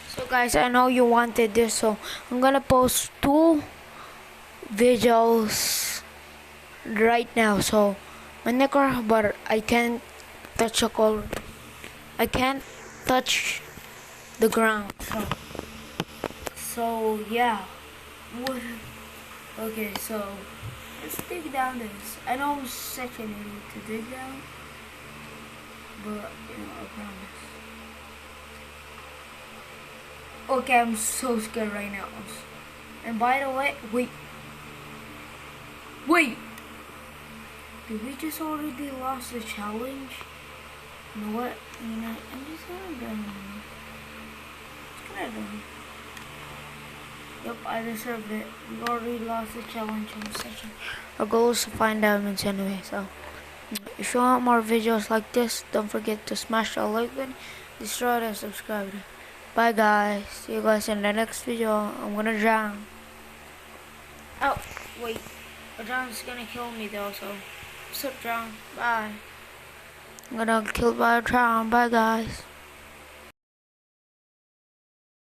So guys, I know you wanted this, so I'm gonna post 2 videos right now. So my necker, but I can't touch a color. I can't touch the ground. So yeah. What? Okay, so let's dig down this. I know I'm such an idiot to dig down, but I promise. Okay, I'm so scared right now. And by the way, wait! Did we just already lost the challenge? You know what? I'm just gonna do it. Yep, I deserved it. We already lost the challenge in the session. Our goal is to find diamonds anyway, so if you want more videos like this, don't forget to smash the like button, destroy it, and subscribe. Bye guys. See you guys in the next video. I'm gonna drown. Oh, wait. A drown's gonna kill me though, so what's up, drown? Bye. I'm gonna kill by a drown. Bye guys.